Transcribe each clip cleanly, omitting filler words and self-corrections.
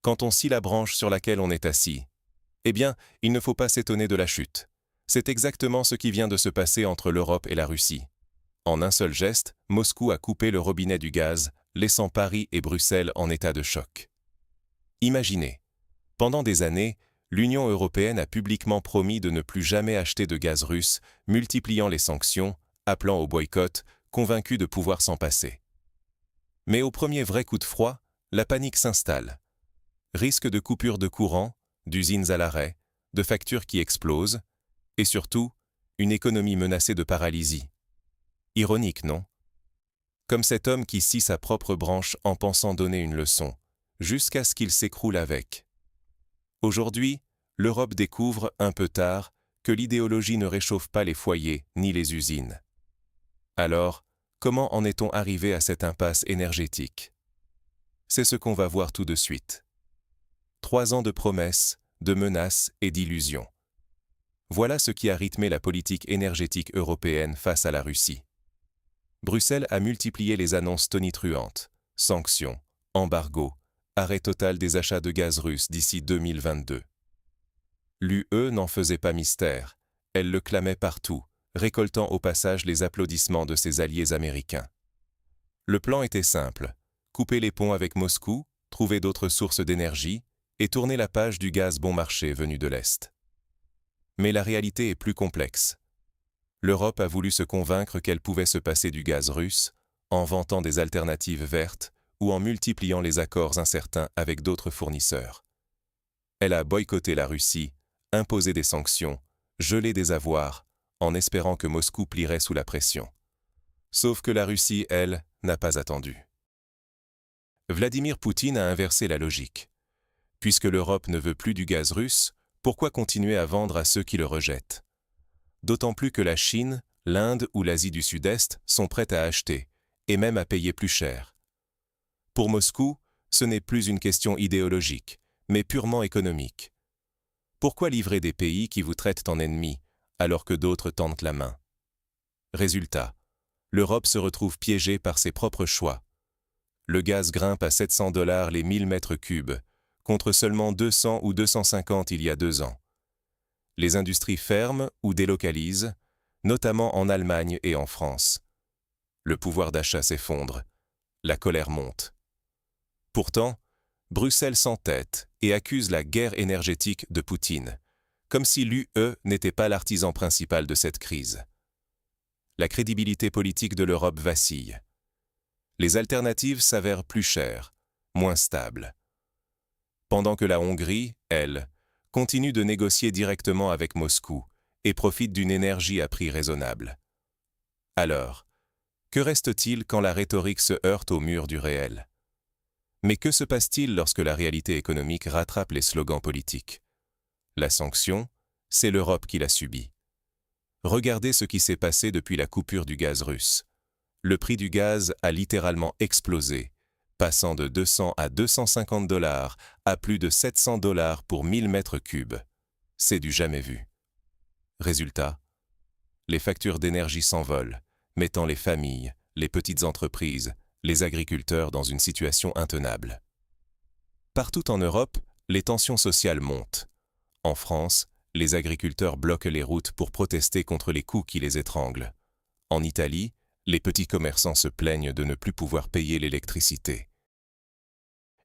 quand on scie la branche sur laquelle on est assis. Eh bien, il ne faut pas s'étonner de la chute. C'est exactement ce qui vient de se passer entre l'Europe et la Russie. En un seul geste, Moscou a coupé le robinet du gaz, laissant Paris et Bruxelles en état de choc. Imaginez, pendant des années, l'Union européenne a publiquement promis de ne plus jamais acheter de gaz russe, multipliant les sanctions, appelant au boycott, convaincue de pouvoir s'en passer. Mais au premier vrai coup de froid, la panique s'installe. Risque de coupure de courant, d'usines à l'arrêt, de factures qui explosent, et surtout, une économie menacée de paralysie. Ironique, non? Comme cet homme qui scie sa propre branche en pensant donner une leçon, jusqu'à ce qu'il s'écroule avec. Aujourd'hui, l'Europe découvre, un peu tard, que l'idéologie ne réchauffe pas les foyers ni les usines. Alors, comment en est-on arrivé à cette impasse énergétique? C'est ce qu'on va voir tout de suite. 3 ans de promesses, de menaces et d'illusions. Voilà ce qui a rythmé la politique énergétique européenne face à la Russie. Bruxelles a multiplié les annonces tonitruantes, sanctions, embargo, arrêt total des achats de gaz russe d'ici 2022. L'UE n'en faisait pas mystère, elle le clamait partout, récoltant au passage les applaudissements de ses alliés américains. Le plan était simple, couper les ponts avec Moscou, trouver d'autres sources d'énergie et tourner la page du gaz bon marché venu de l'Est. Mais la réalité est plus complexe. L'Europe a voulu se convaincre qu'elle pouvait se passer du gaz russe, en vantant des alternatives vertes ou en multipliant les accords incertains avec d'autres fournisseurs. Elle a boycotté la Russie, imposé des sanctions, gelé des avoirs, en espérant que Moscou plierait sous la pression. Sauf que la Russie, elle, n'a pas attendu. Vladimir Poutine a inversé la logique. Puisque l'Europe ne veut plus du gaz russe, pourquoi continuer à vendre à ceux qui le rejettent? D'autant plus que la Chine, l'Inde ou l'Asie du Sud-Est sont prêtes à acheter, et même à payer plus cher. Pour Moscou, ce n'est plus une question idéologique, mais purement économique. Pourquoi livrer des pays qui vous traitent en ennemis, alors que d'autres tentent la main? Résultat, l'Europe se retrouve piégée par ses propres choix. Le gaz grimpe à 700 $ les 1000 mètres cubes, contre seulement 200 ou 250 il y a 2 ans. Les industries ferment ou délocalisent, notamment en Allemagne et en France. Le pouvoir d'achat s'effondre, la colère monte. Pourtant, Bruxelles s'entête et accuse la guerre énergétique de Poutine, comme si l'UE n'était pas l'artisan principal de cette crise. La crédibilité politique de l'Europe vacille. Les alternatives s'avèrent plus chères, moins stables. Pendant que la Hongrie, elle, continue de négocier directement avec Moscou et profite d'une énergie à prix raisonnable. Alors, que reste-t-il quand la rhétorique se heurte au mur du réel? Mais que se passe-t-il lorsque la réalité économique rattrape les slogans politiques? La sanction, c'est l'Europe qui l'a subie. Regardez ce qui s'est passé depuis la coupure du gaz russe. Le prix du gaz a littéralement explosé, passant de 200 à 250 $ à plus de 700 $ pour 1000 mètres cubes. C'est du jamais vu. Résultat, les factures d'énergie s'envolent, mettant les familles, les petites entreprises, les agriculteurs dans une situation intenable. Partout en Europe, les tensions sociales montent. En France, les agriculteurs bloquent les routes pour protester contre les coûts qui les étranglent. En Italie, les petits commerçants se plaignent de ne plus pouvoir payer l'électricité.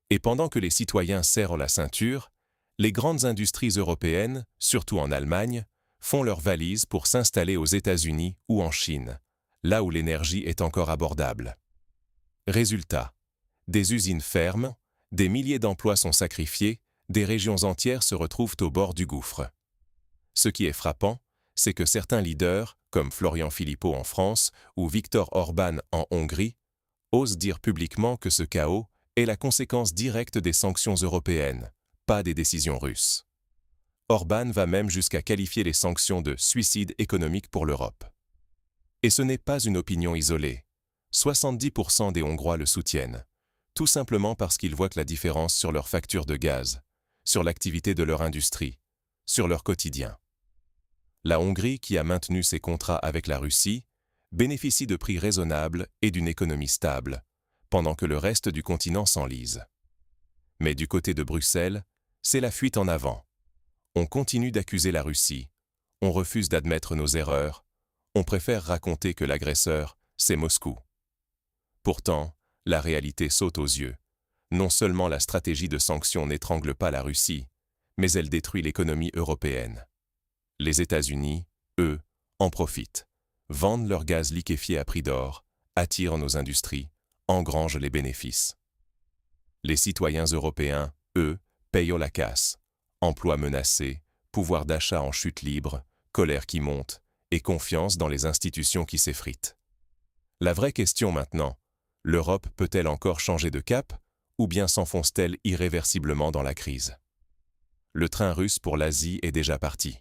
Et pendant que les citoyens serrent la ceinture, les grandes industries européennes, surtout en Allemagne, font leurs valises pour s'installer aux États-Unis ou en Chine, là où l'énergie est encore abordable. Résultat, des usines ferment, des milliers d'emplois sont sacrifiés, des régions entières se retrouvent au bord du gouffre. Ce qui est frappant, c'est que certains leaders, comme Florian Philippot en France ou Viktor Orban en Hongrie, osent dire publiquement que ce chaos est la conséquence directe des sanctions européennes, pas des décisions russes. Orban va même jusqu'à qualifier les sanctions de « suicide économique pour l'Europe ». Et ce n'est pas une opinion isolée. 70% des Hongrois le soutiennent, tout simplement parce qu'ils voient la différence sur leur facture de gaz, sur l'activité de leur industrie, sur leur quotidien. La Hongrie, qui a maintenu ses contrats avec la Russie, bénéficie de prix raisonnables et d'une économie stable, pendant que le reste du continent s'enlise. Mais du côté de Bruxelles, c'est la fuite en avant. On continue d'accuser la Russie, on refuse d'admettre nos erreurs, on préfère raconter que l'agresseur, c'est Moscou. Pourtant, la réalité saute aux yeux. Non seulement la stratégie de sanctions n'étrangle pas la Russie, mais elle détruit l'économie européenne. Les États-Unis, eux, en profitent, vendent leur gaz liquéfié à prix d'or, attirent nos industries, engrangent les bénéfices. Les citoyens européens, eux, payent la casse. Emplois menacés, pouvoir d'achat en chute libre, colère qui monte et confiance dans les institutions qui s'effritent. La vraie question maintenant, l'Europe peut-elle encore changer de cap ou bien s'enfonce-t-elle irréversiblement dans la crise? Le train russe pour l'Asie est déjà parti.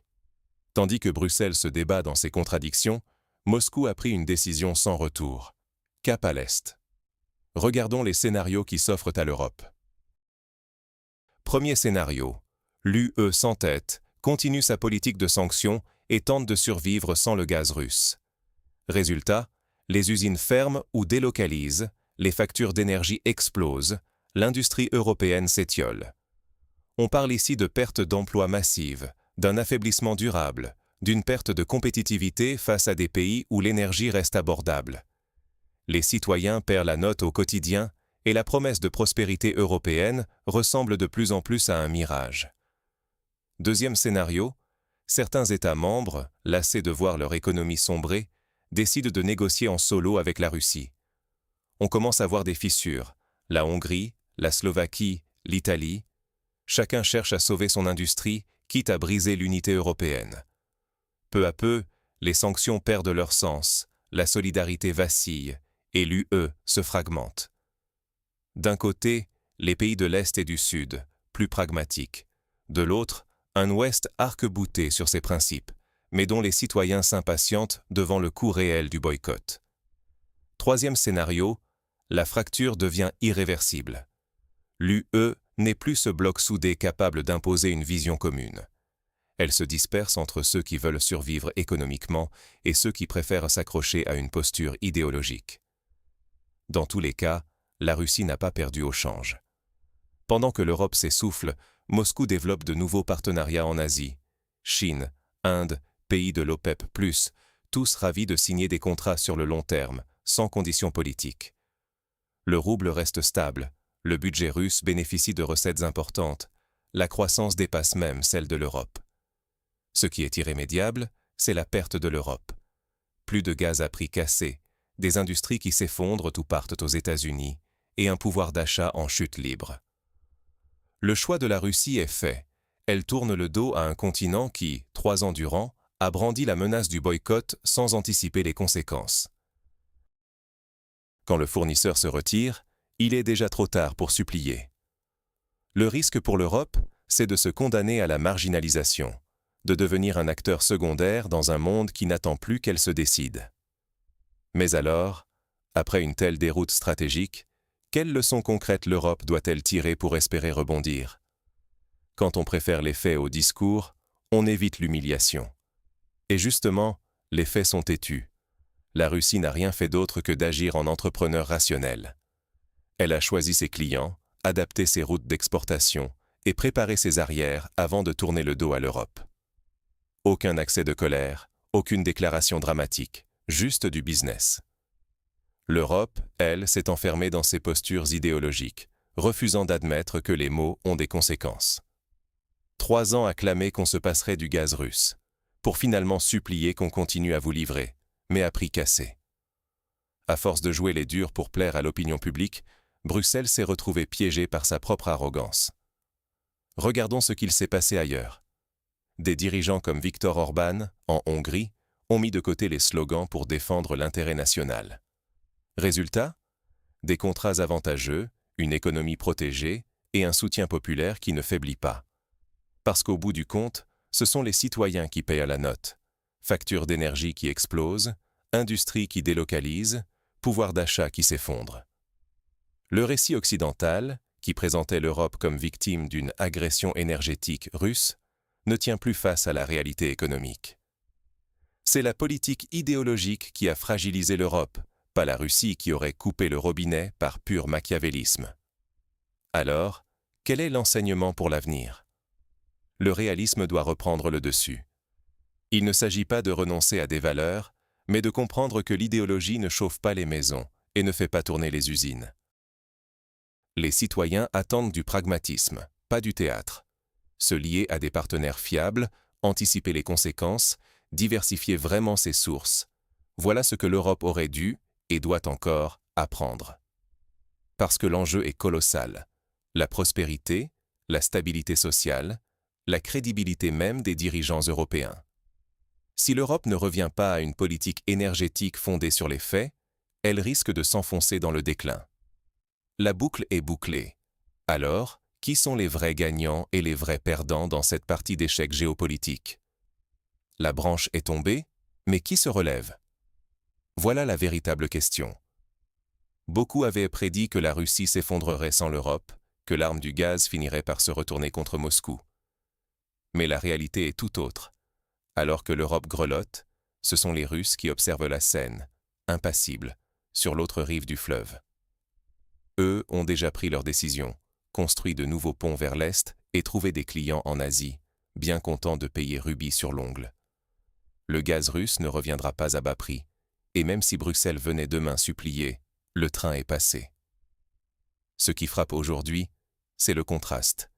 Tandis que Bruxelles se débat dans ses contradictions, Moscou a pris une décision sans retour. Cap à l'Est. Regardons les scénarios qui s'offrent à l'Europe. Premier scénario. L'UE s'entête, continue sa politique de sanctions et tente de survivre sans le gaz russe. Résultat, les usines ferment ou délocalisent, les factures d'énergie explosent, l'industrie européenne s'étiole. On parle ici de perte d'emplois massive, d'un affaiblissement durable, d'une perte de compétitivité face à des pays où l'énergie reste abordable. Les citoyens perdent la note au quotidien et la promesse de prospérité européenne ressemble de plus en plus à un mirage. Deuxième scénario, certains États membres, lassés de voir leur économie sombrer, décident de négocier en solo avec la Russie. On commence à voir des fissures, la Hongrie, la Slovaquie, l'Italie. Chacun cherche à sauver son industrie, quitte à briser l'unité européenne. Peu à peu, les sanctions perdent leur sens, la solidarité vacille, et l'UE se fragmente. D'un côté, les pays de l'Est et du Sud, plus pragmatiques. De l'autre, un Ouest arc-bouté sur ses principes, mais dont les citoyens s'impatientent devant le coût réel du boycott. Troisième scénario, la fracture devient irréversible. L'UE n'est plus ce bloc soudé capable d'imposer une vision commune. Elle se disperse entre ceux qui veulent survivre économiquement et ceux qui préfèrent s'accrocher à une posture idéologique. Dans tous les cas, la Russie n'a pas perdu au change. Pendant que l'Europe s'essouffle, Moscou développe de nouveaux partenariats en Asie. Chine, Inde, pays de l'OPEP+, tous ravis de signer des contrats sur le long terme, sans conditions politiques. Le rouble reste stable, le budget russe bénéficie de recettes importantes, la croissance dépasse même celle de l'Europe. Ce qui est irrémédiable, c'est la perte de l'Europe. Plus de gaz à prix cassé, des industries qui s'effondrent ou partent aux États-Unis, et un pouvoir d'achat en chute libre. Le choix de la Russie est fait. Elle tourne le dos à un continent qui, 3 ans durant, a brandi la menace du boycott sans anticiper les conséquences. Quand le fournisseur se retire, il est déjà trop tard pour supplier. Le risque pour l'Europe, c'est de se condamner à la marginalisation, de devenir un acteur secondaire dans un monde qui n'attend plus qu'elle se décide. Mais alors, après une telle déroute stratégique, quelles leçons concrètes l'Europe doit-elle tirer pour espérer rebondir? Quand on préfère les faits au discours, on évite l'humiliation. Et justement, les faits sont têtus. La Russie n'a rien fait d'autre que d'agir en entrepreneur rationnel. Elle a choisi ses clients, adapté ses routes d'exportation et préparé ses arrières avant de tourner le dos à l'Europe. Aucun accès de colère, aucune déclaration dramatique, juste du business. L'Europe, elle, s'est enfermée dans ses postures idéologiques, refusant d'admettre que les mots ont des conséquences. 3 ans à clamer qu'on se passerait du gaz russe, pour finalement supplier qu'on continue à vous livrer, mais à prix cassé. À force de jouer les durs pour plaire à l'opinion publique, Bruxelles s'est retrouvée piégée par sa propre arrogance. Regardons ce qu'il s'est passé ailleurs. Des dirigeants comme Viktor Orban, en Hongrie, ont mis de côté les slogans pour défendre l'intérêt national. Résultat, des contrats avantageux, une économie protégée et un soutien populaire qui ne faiblit pas. Parce qu'au bout du compte, ce sont les citoyens qui payent à la note. Factures d'énergie qui explosent, industrie qui délocalise, pouvoir d'achat qui s'effondre. Le récit occidental, qui présentait l'Europe comme victime d'une agression énergétique russe, ne tient plus face à la réalité économique. C'est la politique idéologique qui a fragilisé l'Europe, pas la Russie qui aurait coupé le robinet par pur machiavélisme. Alors, Quel est l'enseignement pour l'avenir? Le réalisme doit reprendre le dessus. Il ne s'agit pas de renoncer à des valeurs, mais de comprendre que l'idéologie ne chauffe pas les maisons et ne fait pas tourner les usines. Les citoyens attendent du pragmatisme, pas du théâtre. Se lier à des partenaires fiables, anticiper les conséquences, diversifier vraiment ses sources. Voilà ce que l'Europe aurait dû, et doit encore, apprendre. Parce que l'enjeu est colossal. La prospérité, la stabilité sociale, la crédibilité même des dirigeants européens. Si l'Europe ne revient pas à une politique énergétique fondée sur les faits, elle risque de s'enfoncer dans le déclin. La boucle est bouclée. Alors, qui sont les vrais gagnants et les vrais perdants dans cette partie d'échec géopolitique? La branche est tombée, mais qui se relève? Voilà la véritable question. Beaucoup avaient prédit que la Russie s'effondrerait sans l'Europe, que l'arme du gaz finirait par se retourner contre Moscou. Mais la réalité est tout autre. Alors que l'Europe grelotte, ce sont les Russes qui observent la scène, impassibles, sur l'autre rive du fleuve. Eux ont déjà pris leur décision, construit de nouveaux ponts vers l'Est et trouvé des clients en Asie, bien contents de payer rubis sur l'ongle. Le gaz russe ne reviendra pas à bas prix, et même si Bruxelles venait demain supplier, le train est passé. Ce qui frappe aujourd'hui, c'est le contraste.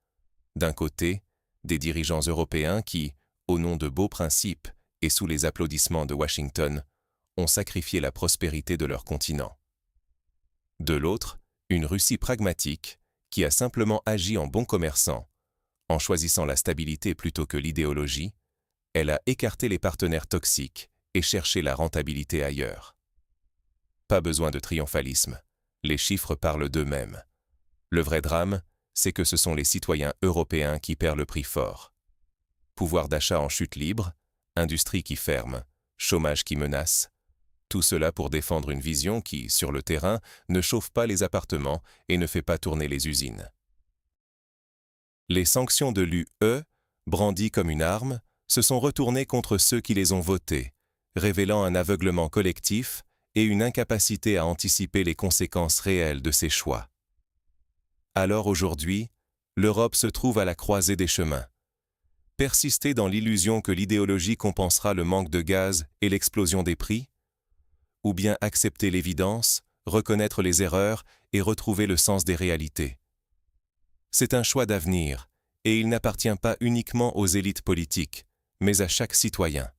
D'un côté, des dirigeants européens qui, au nom de beaux principes et sous les applaudissements de Washington, ont sacrifié la prospérité de leur continent. De l'autre, une Russie pragmatique qui a simplement agi en bon commerçant. En choisissant la stabilité plutôt que l'idéologie, elle a écarté les partenaires toxiques et cherché la rentabilité ailleurs. Pas besoin de triomphalisme, les chiffres parlent d'eux-mêmes. Le vrai drame, c'est que ce sont les citoyens européens qui paient le prix fort. Pouvoir d'achat en chute libre, industrie qui ferme, chômage qui menace, tout cela pour défendre une vision qui, sur le terrain, ne chauffe pas les appartements et ne fait pas tourner les usines. Les sanctions de l'UE, brandies comme une arme, se sont retournées contre ceux qui les ont votées, révélant un aveuglement collectif et une incapacité à anticiper les conséquences réelles de ces choix. Alors aujourd'hui, l'Europe se trouve à la croisée des chemins. Persister dans l'illusion que l'idéologie compensera le manque de gaz et l'explosion des prix? Ou bien accepter l'évidence, reconnaître les erreurs et retrouver le sens des réalités? C'est un choix d'avenir, et il n'appartient pas uniquement aux élites politiques, mais à chaque citoyen.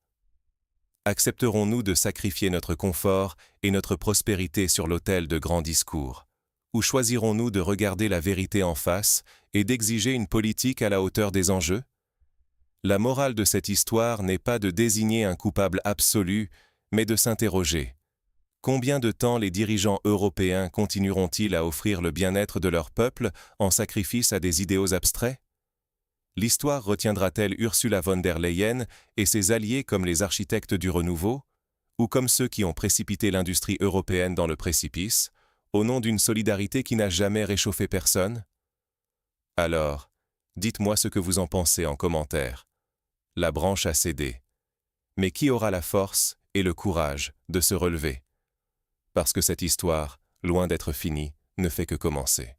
Accepterons-nous de sacrifier notre confort et notre prospérité sur l'autel de grands discours? Ou choisirons-nous de regarder la vérité en face et d'exiger une politique à la hauteur des enjeux? La morale de cette histoire n'est pas de désigner un coupable absolu, mais de s'interroger. Combien de temps les dirigeants européens continueront-ils à offrir le bien-être de leur peuple en sacrifice à des idéaux abstraits? L'histoire retiendra-t-elle Ursula von der Leyen et ses alliés comme les architectes du renouveau, ou comme ceux qui ont précipité l'industrie européenne dans le précipice, au nom d'une solidarité qui n'a jamais réchauffé personne? Alors, dites-moi ce que vous en pensez en commentaire. La branche a cédé. Mais qui aura la force et le courage de se relever? Parce que cette histoire, loin d'être finie, ne fait que commencer.